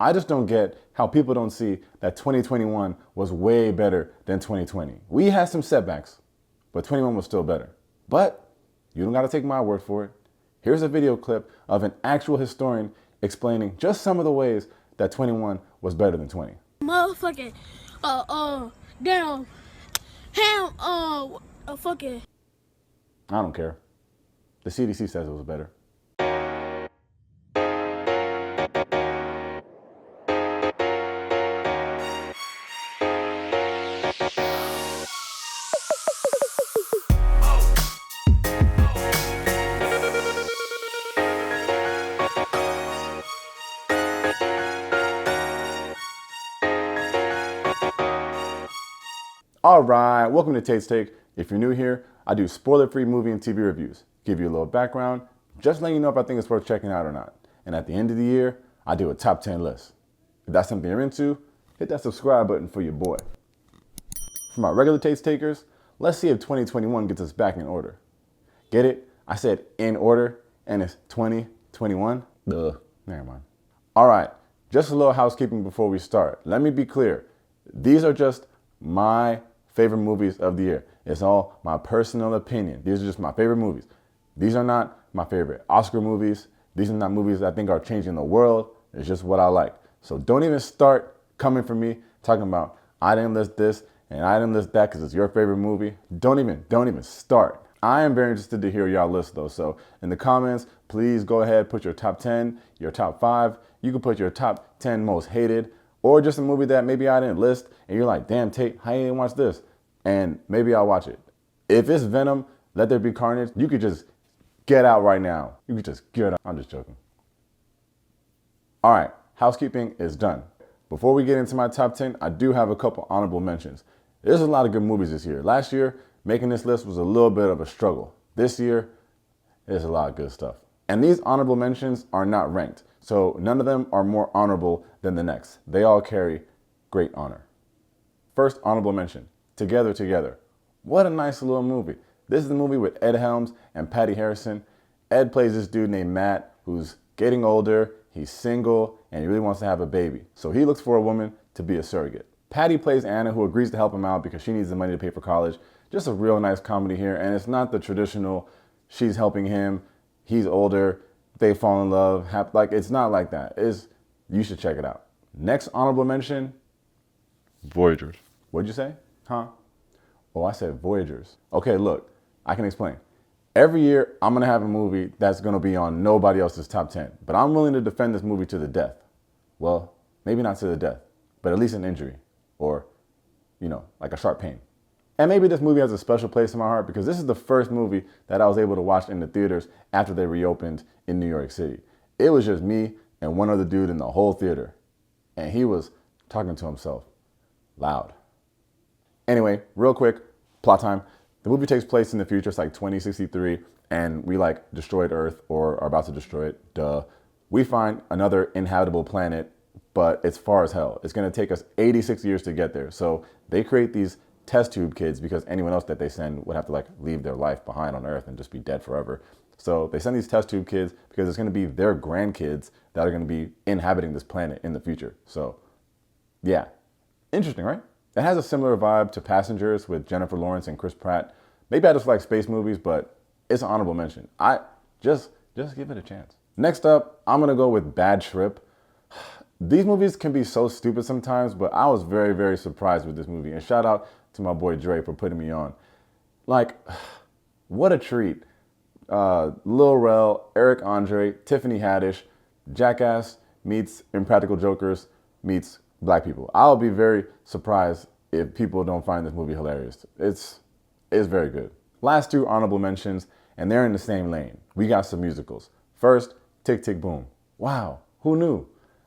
I just don't get how people don't see that 2021 was way better than 2020. We had some setbacks, but 21 was still better. But you don't gotta take my word for it. Here's a video clip of an actual historian explaining just some of the ways that 21 was better than 20. Motherfucking, damn, fucking. I don't care. The CDC says it was better. All right, welcome to Tate's Take. If you're new here, I do spoiler-free movie and TV reviews. Give you a little background, just letting you know if I think it's worth checking out or not. And at the end of the year, I do a top 10 list. If that's something you're into, hit that subscribe button for your boy. For my regular Tate's Takers, let's see if 2021 gets us back in order. Get it? I said in order, and it's 2021. Never mind. All right, just a little housekeeping before we start. Let me be clear. These are just my favorite movies of the year. It's all my personal opinion. These are just my favorite movies. These are not my favorite Oscar movies. These are not movies that I think are changing the world. It's just what I like. So don't even start coming for me talking about I didn't list this and I didn't list that because it's your favorite movie. Don't even start. I am very interested to hear y'all list though. So in the comments, please go ahead, put your top 10, your top 5. You can put your top 10 most hated, or just a movie that maybe I didn't list and you're like, damn Tate, how you didn't watch this? And maybe I'll watch it. If it's Venom, Let There Be Carnage, you could just get out right now. You could just get out. I'm just joking. All right, housekeeping is done. Before we get into my top 10, I do have a couple honorable mentions. There's a lot of good movies this year. Last year, making this list was a little bit of a struggle. This year, there's a lot of good stuff. And these honorable mentions are not ranked, so none of them are more honorable than the next. They all carry great honor. First honorable mention, Together, Together. What a nice little movie. This is the movie with Ed Helms and Patty Harrison. Ed plays this dude named Matt who's getting older, he's single, and he really wants to have a baby. So he looks for a woman to be a surrogate. Patty plays Anna, who agrees to help him out because she needs the money to pay for college. Just a real nice comedy here, and it's not the traditional she's helping him, he's older, they fall in love. Like, it's not like that. You should check it out. Next honorable mention, Voyagers. What'd you say? Huh? Oh, I said Voyagers. Okay, look, I can explain. Every year, I'm gonna have a movie that's gonna be on nobody else's top 10, but I'm willing to defend this movie to the death. Well, maybe not to the death, but at least an injury or, like a sharp pain. And maybe this movie has a special place in my heart because this is the first movie that I was able to watch in the theaters after they reopened in New York City. It was just me and one other dude in the whole theater, and he was talking to himself loud. Anyway, real quick, plot time. The movie takes place in the future. It's like 2063, and we destroyed Earth or are about to destroy it. Duh. We find another inhabitable planet, but it's far as hell. It's gonna take us 86 years to get there. So they create these test tube kids because anyone else that they send would have to leave their life behind on Earth and just be dead forever. So they send these test tube kids because it's gonna be their grandkids that are gonna be inhabiting this planet in the future. So yeah, interesting, right? It has a similar vibe to Passengers with Jennifer Lawrence and Chris Pratt. Maybe I just like space movies, but it's an honorable mention. I just give it a chance. Next up, I'm gonna go with Bad Trip. These movies can be so stupid sometimes, but I was very, very surprised with this movie. And shout out to my boy Dre for putting me on. What a treat. Lil Rel, Eric Andre, Tiffany Haddish, Jackass meets Impractical Jokers meets Black people. I'll be very surprised if people don't find this movie hilarious. It's very good. Last two honorable mentions, and they're in the same lane. We got some musicals. First, Tick, Tick, Boom. Wow, who knew?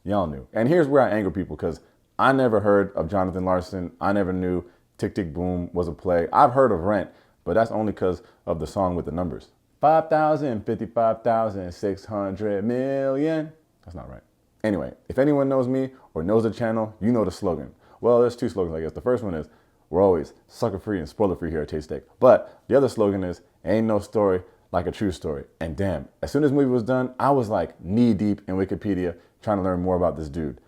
Y'all knew. And here's where I anger people, because I never heard of Jonathan Larson. I never knew Tick, Tick, Boom was a play. I've heard of Rent, but that's only because of the song with the numbers. 5,000, 55,000, 600 million. That's not right. Anyway, if anyone knows me or knows the channel, you know the slogan. Well, there's two slogans, I guess. The first one is, we're always sucker-free and spoiler-free here at Taste Steak. But the other slogan is, ain't no story like a true story. And damn, as soon as the movie was done, I was knee-deep in Wikipedia trying to learn more about this dude.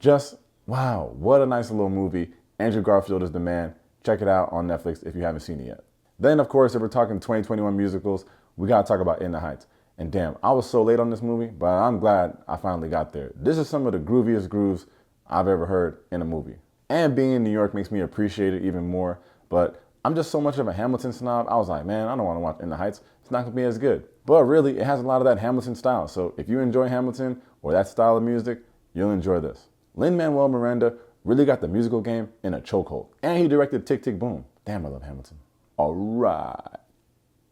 Just, wow, what a nice little movie. Andrew Garfield is the man. Check it out on Netflix if you haven't seen it yet. Then, of course, if we're talking 2021 musicals, we gotta talk about In the Heights. And damn, I was so late on this movie, but I'm glad I finally got there. This is some of the grooviest grooves I've ever heard in a movie. And being in New York makes me appreciate it even more, but I'm just so much of a Hamilton snob. I was like, man, I don't want to watch In the Heights. It's not gonna be as good. But really, it has a lot of that Hamilton style. So if you enjoy Hamilton or that style of music, you'll enjoy this. Lin-Manuel Miranda really got the musical game in a chokehold. And he directed Tick, Tick, Boom. Damn, I love Hamilton. All right,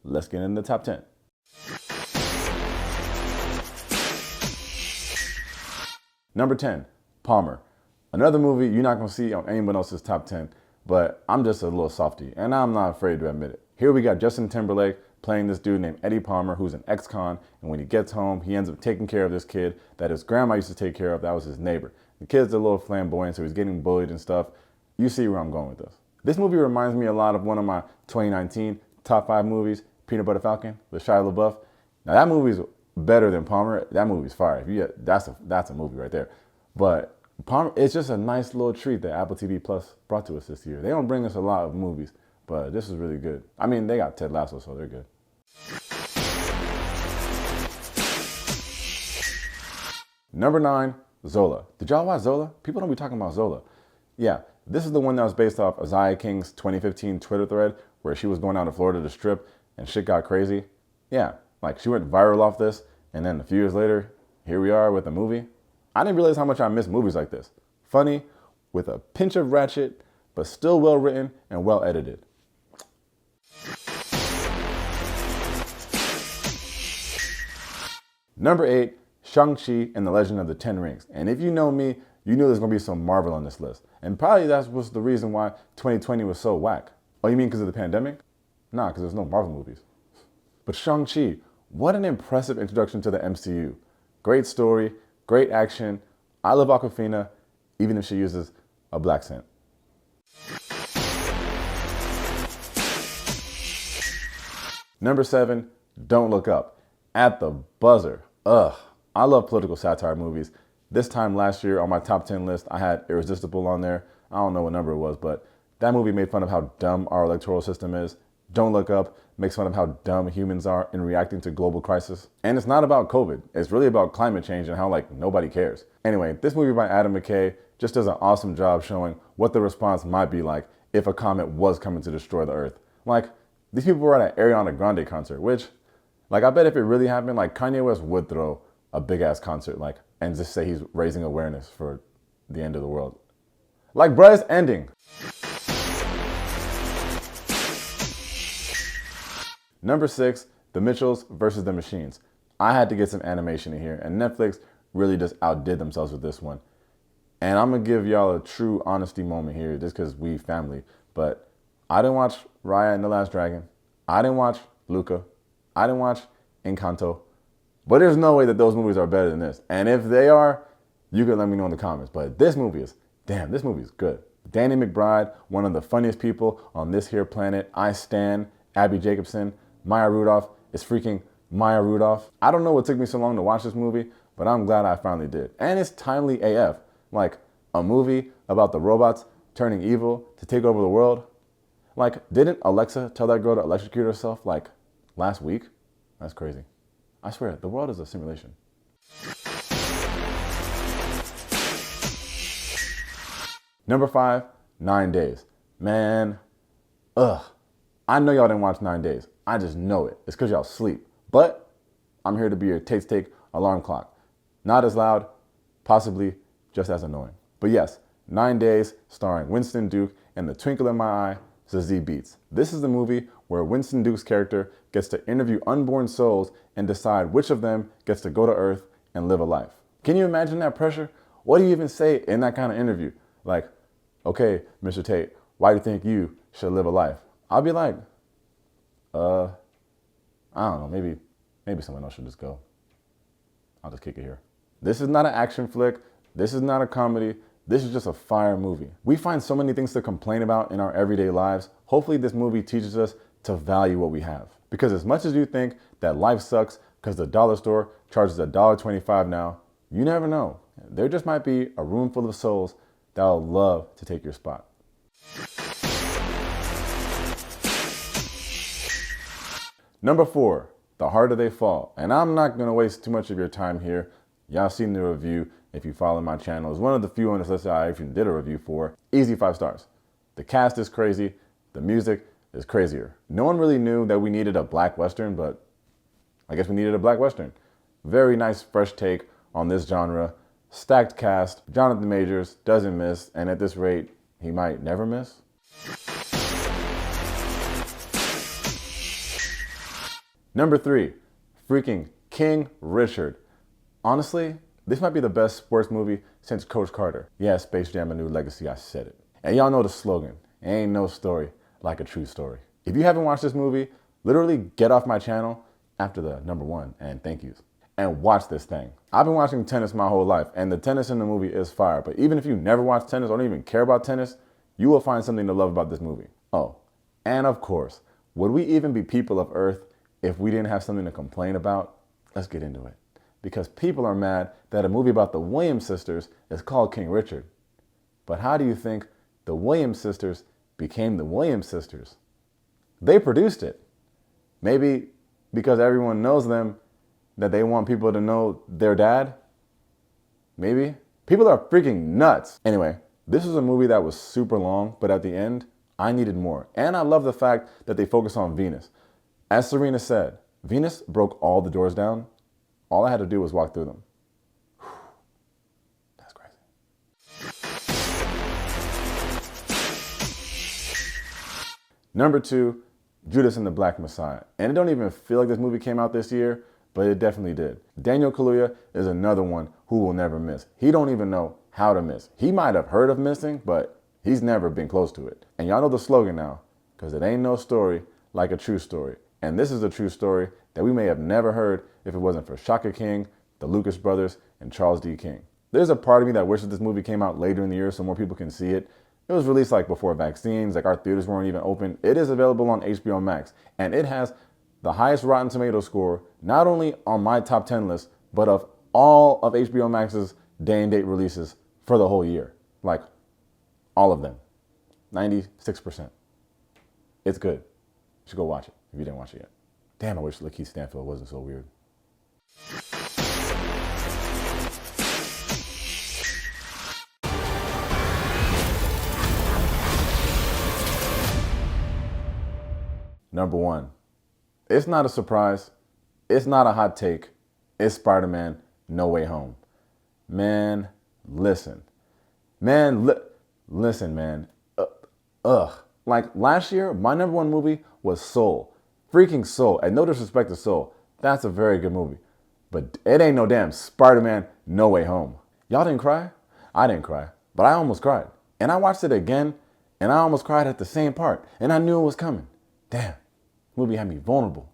let's get into the top 10. Number 10, Palmer. Another movie you're not gonna see on anyone else's top 10, but I'm just a little softy, and I'm not afraid to admit it. Here we got Justin Timberlake playing this dude named Eddie Palmer, who's an ex-con, and when he gets home, he ends up taking care of this kid that his grandma used to take care of. That was his neighbor. The kid's a little flamboyant, so he's getting bullied and stuff. You see where I'm going with this. This movie reminds me a lot of one of my 2019 top 5 movies, Peanut Butter Falcon with Shia LaBeouf. Now that movie's better than Palmer. That movie's fire. That's a movie right there. But Palmer, it's just a nice little treat that Apple TV Plus brought to us this year. They don't bring us a lot of movies, but this is really good. I mean, they got Ted Lasso, so they're good. Number 9, Zola. Did y'all watch Zola? People don't be talking about Zola. Yeah, this is the one that was based off Isaiah King's 2015 Twitter thread where she was going out to Florida to strip and shit got crazy. Yeah, like she went viral off this, and then a few years later, here we are with a movie. I didn't realize how much I miss movies like this. Funny, with a pinch of ratchet, but still well written and well edited. Number 8, ShangChi and the Legend of the Ten Rings. And if you know me, you knew there's gonna be some Marvel on this list. And probably that was the reason why 2020 was so whack. Oh, you mean because of the pandemic? Nah, because there's no Marvel movies. But ShangChi, what an impressive introduction to the MCU. Great story, great action. I love Awkwafina, even if she uses a black scent. Number 7, Don't Look Up. At the buzzer. Ugh, I love political satire movies. This time last year on my top 10 list, I had Irresistible on there. I don't know what number it was, but that movie made fun of how dumb our electoral system is. Don't Look Up makes fun of how dumb humans are in reacting to global crisis. And it's not about COVID. It's really about climate change and how like nobody cares. Anyway, this movie by Adam McKay just does an awesome job showing what the response might be like if a comet was coming to destroy the Earth. Like, these people were at an Ariana Grande concert, which, like, I bet if it really happened, like, Kanye West would throw a big ass concert, like, and just say he's raising awareness for the end of the world. Like, bruh, it's ending. Number 6, The Mitchells versus the Machines. I had to get some animation in here, and Netflix really just outdid themselves with this one. And I'm gonna give y'all a true honesty moment here, just because we family. But I didn't watch Raya and the Last Dragon. I didn't watch Luca. I didn't watch Encanto. But there's no way that those movies are better than this. And if they are, you can let me know in the comments. But this movie is, damn, this movie is good. Danny McBride, one of the funniest people on this here planet. I stan Abby Jacobson. Maya Rudolph is freaking Maya Rudolph. I don't know what took me so long to watch this movie, but I'm glad I finally did. And it's timely AF. Like, a movie about the robots turning evil to take over the world. Like, didn't Alexa tell that girl to electrocute herself, like, last week? That's crazy. I swear, the world is a simulation. Number 5, 9 Days. Man, I know y'all didn't watch 9 Days. I just know it. It's because y'all sleep. But I'm here to be your Tate's Take alarm clock. Not as loud, possibly just as annoying. But yes, 9 Days, starring Winston Duke and the twinkle in my eye, Zazie Beetz. This is the movie where Winston Duke's character gets to interview unborn souls and decide which of them gets to go to Earth and live a life. Can you imagine that pressure? What do you even say in that kind of interview? Like, okay, Mr. Tate, why do you think you should live a life? I'll be like, I don't know, maybe someone else should just go. I'll just kick it here. This is not an action flick. This is not a comedy. This is just a fire movie. We find so many things to complain about in our everyday lives. Hopefully this movie teaches us to value what we have. Because as much as you think that life sucks because the dollar store charges $1.25 now, You never know. There just might be a room full of souls that'll love to take your spot. Number 4, The Harder They Fall. And I'm not gonna waste too much of your time here. Y'all seen the review if you follow my channel. It's one of the few on this list that I even did a review for. Easy 5 stars. The cast is crazy. The music is crazier. No one really knew that we needed a black Western, but I guess we needed a black Western. Very nice, fresh take on this genre. Stacked cast. Jonathan Majors doesn't miss, and at this rate, he might never miss. Number 3, freaking King Richard. Honestly, this might be the best sports movie since Coach Carter. Yeah, Space Jam: A New Legacy, I said it. And y'all know the slogan, ain't no story like a true story. If you haven't watched this movie, literally get off my channel after the number 1 and thank yous and watch this thing. I've been watching tennis my whole life, and the tennis in the movie is fire. But even if you never watched tennis or don't even care about tennis, you will find something to love about this movie. Oh, and of course, would we even be people of Earth if we didn't have something to complain about? Let's get into it. Because people are mad that a movie about the Williams sisters is called King Richard. But how do you think the Williams sisters became the Williams sisters? They produced it. Maybe because everyone knows them, that they want people to know their dad? Maybe. People are freaking nuts. Anyway, this was a movie that was super long, but at the end, I needed more. And I love the fact that they focus on Venus. As Serena said, Venus broke all the doors down. All I had to do was walk through them. Whew. That's crazy. Number 2, Judas and the Black Messiah. And it don't even feel like this movie came out this year, but it definitely did. Daniel Kaluuya is another one who will never miss. He don't even know how to miss. He might have heard of missing, but he's never been close to it. And y'all know the slogan now, because it ain't no story like a true story. And this is a true story that we may have never heard if it wasn't for Shaka King, the Lucas brothers, and Charles D. King. There's a part of me that wishes this movie came out later in the year so more people can see it. It was released like before vaccines, like our theaters weren't even open. It is available on HBO Max, and it has the highest Rotten Tomato score, not only on my top 10 list, but of all of HBO Max's day and date releases for the whole year. Like, all of them. 96%. It's good. You should go watch it if you didn't watch it yet. Damn, I wish Lakeith Stanfield wasn't so weird. Number 1. It's not a surprise. It's not a hot take. It's Spider-Man No Way Home. Man, listen. Listen, man. Like last year, my number 1 movie was Soul. Freaking Soul. And no disrespect to Soul. That's a very good movie. But it ain't no damn Spider-Man No Way Home. Y'all didn't cry? I didn't cry. But I almost cried. And I watched it again, and I almost cried at the same part. And I knew it was coming. Damn. The movie had me vulnerable.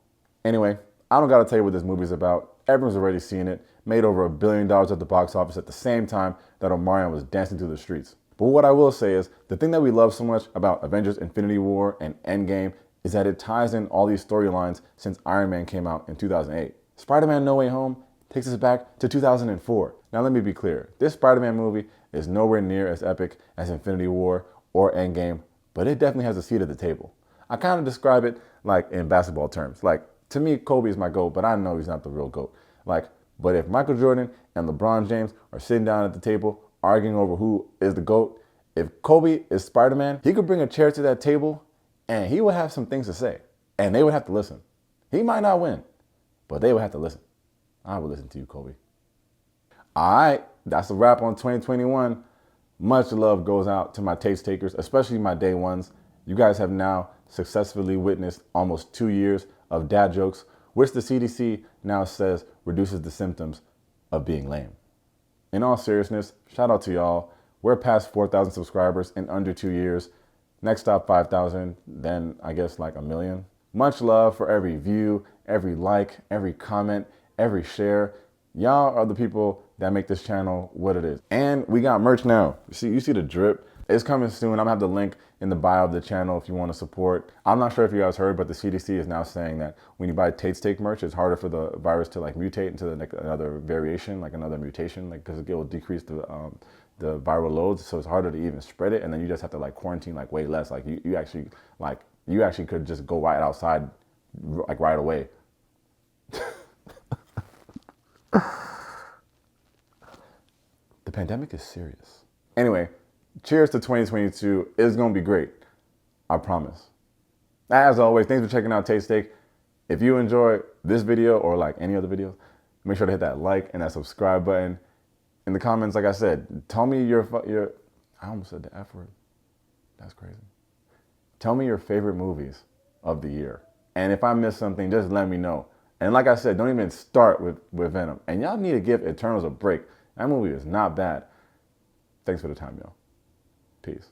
Anyway, I don't gotta tell you what this movie's about. Everyone's already seen it. Made over $1 billion at the box office at the same time that Omarion was dancing through the streets. But what I will say is, the thing that we love so much about Avengers Infinity War and Endgame is that it ties in all these storylines since Iron Man came out in 2008. Spider-Man No Way Home takes us back to 2004. Now let me be clear, this Spider-Man movie is nowhere near as epic as Infinity War or Endgame, but it definitely has a seat at the table. I kind of describe it like in basketball terms. Like, to me, Kobe is my GOAT, but I know he's not the real GOAT. But if Michael Jordan and LeBron James are sitting down at the table arguing over who is the GOAT, if Kobe is Spider-Man, he could bring a chair to that table and he would have some things to say. And they would have to listen. He might not win, but they would have to listen. I would listen to you, Kobe. All right, that's a wrap on 2021. Much love goes out to my taste takers, especially my day ones. You guys have now successfully witnessed almost 2 years of dad jokes, which the CDC now says reduces the symptoms of being lame. In all seriousness, shout out to y'all. We're past 4,000 subscribers in under 2 years. Next stop 5,000, then I guess like 1 million. Much love for every view, every like, every comment, every share. Y'all are the people that make this channel what it is. And we got merch now. You see the drip? It's coming soon. I'm gonna have the link in the bio of the channel if you want to support. I'm not sure if you guys heard, but the CDC is now saying that when you buy Tate Steak merch, it's harder for the virus to like mutate into like another variation, like another mutation, like because it will decrease the viral loads, so it's harder to even spread it, and then you just have to like quarantine like way less. Like you actually could just go right outside like right away. The pandemic is serious. Anyway, cheers to 2022. It's gonna be great. I promise. As always, thanks for checking out Tate Steak. If you enjoy this video or like any other videos, make sure to hit that like and that subscribe button. In the comments, like I said, tell me your I almost said the F word. That's crazy. Tell me your favorite movies of the year. And if I missed something, just let me know. And like I said, don't even start with Venom. And y'all need to give Eternals a break. That movie is not bad. Thanks for the time, y'all. Peace.